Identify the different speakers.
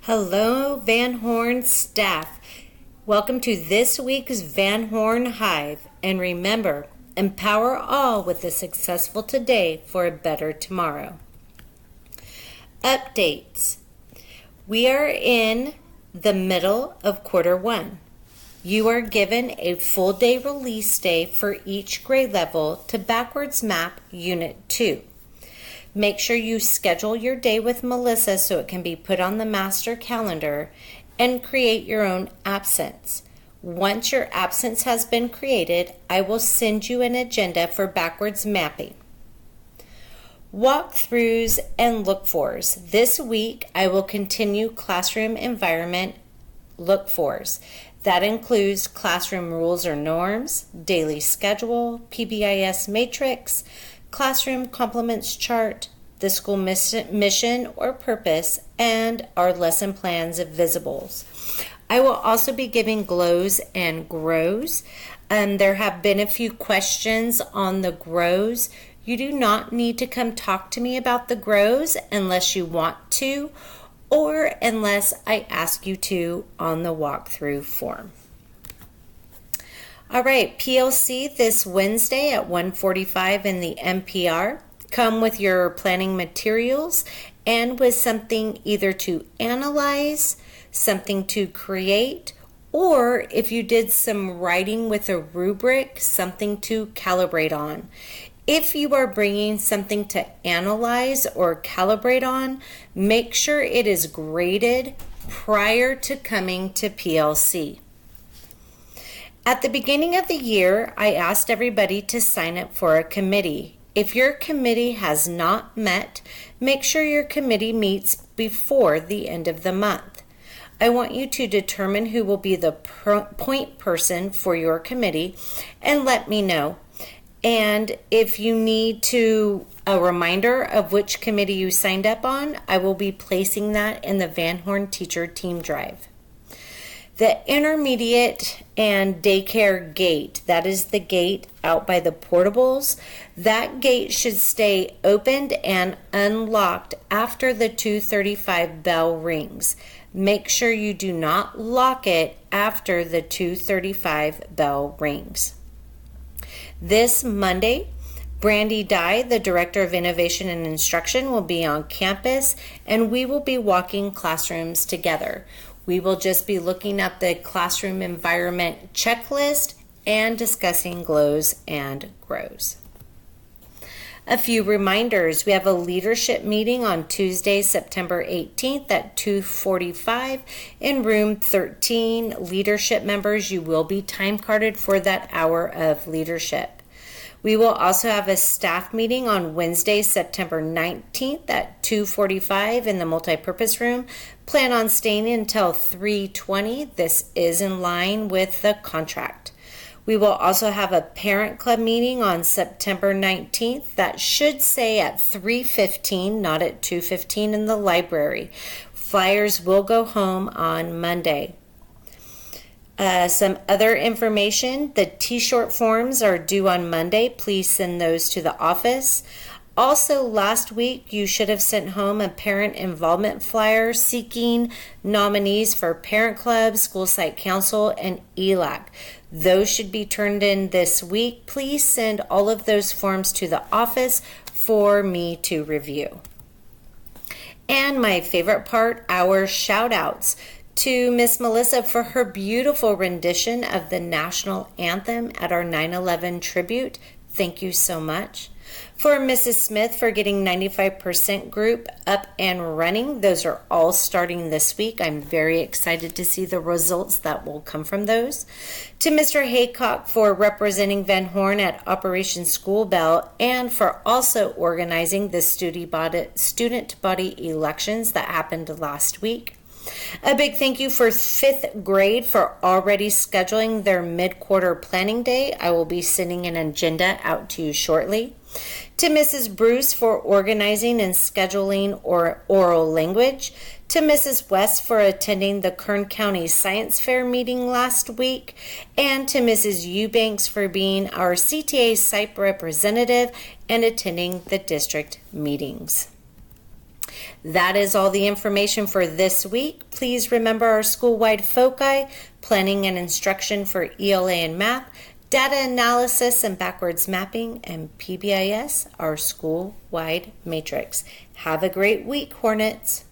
Speaker 1: Hello, Van Horn staff. Welcome to this week's Van Horn Hive. And remember, empower all with a successful today for a better tomorrow. Updates. We are in the middle of quarter one. You are given a full day release day for each grade level to backwards map Unit 2. Make sure you schedule your day with Melissa so it can be put on the master calendar and create your own absence. Once your absence has been created, I will send you an agenda for backwards mapping. Walkthroughs and look-fors. This week, I will continue classroom environment look-fors. That includes classroom rules or norms, daily schedule, PBIS matrix, classroom complements chart, the school mission or purpose, and our lesson plans of visibles. I will also be giving glows and grows. There have been a few questions on the grows. You do not need to come talk to me about the grows unless you want to, or unless I ask you to on the walkthrough form. All right, PLC this Wednesday at 1:45 in the MPR. Come with your planning materials and with something either to analyze, something to create, or if you did some writing with a rubric, something to calibrate on. If you are bringing something to analyze or calibrate on, make sure it is graded prior to coming to PLC. At the beginning of the year, I asked everybody to sign up for a committee. If your committee has not met, make sure your committee meets before the end of the month. I want you to determine who will be the point person for your committee and let me know. And if you need a reminder of which committee you signed up on, I will be placing that in the Van Horn Teacher Team Drive. The intermediate and daycare gate, that is the gate out by the portables, that gate should stay opened and unlocked after the 2:35 bell rings. Make sure you do not lock it after the 2:35 bell rings. This Monday, Brandy Dye, the Director of Innovation and Instruction, will be on campus and we will be walking classrooms together. We will just be looking at the classroom environment checklist and discussing glows and grows. A few reminders. We have a leadership meeting on Tuesday, September 18th at 2:45 in room 13. Leadership members, you will be time carded for that hour of leadership. We will also have a staff meeting on Wednesday, September 19th at 2:45 in the multipurpose room. Plan on staying until 3:20. This is in line with the contract. We will also have a parent club meeting on September 19th. That should say at 3:15, not at 2:15 in the library. Flyers will go home on Monday. Some other information, the T-short forms are due on Monday. Please send those to the office. Also, last week, you should have sent home a parent involvement flyer seeking nominees for parent club, school site council, and ELAC. Those should be turned in this week. Please send all of those forms to the office for me to review. And my favorite part, our shout outs to Miss Melissa for her beautiful rendition of the national anthem at our 9/11 tribute. Thank you so much. For Mrs. Smith for getting 95% group up and running. Those are all starting this week. I'm very excited to see the results that will come from those. To Mr. Haycock for representing Van Horn at Operation School Bell and for also organizing the student body elections that happened last week. A big thank you for 5th grade for already scheduling their mid-quarter planning day. I will be sending an agenda out to you shortly. To Mrs. Bruce for organizing and scheduling oral language. To Mrs. West for attending the Kern County Science Fair meeting last week. And to Mrs. Eubanks for being our CTA site representative and attending the district meetings. That is all the information for this week. Please remember our school-wide foci, planning and instruction for ELA and math, data analysis and backwards mapping, and PBIS, our school-wide matrix. Have a great week, Hornets.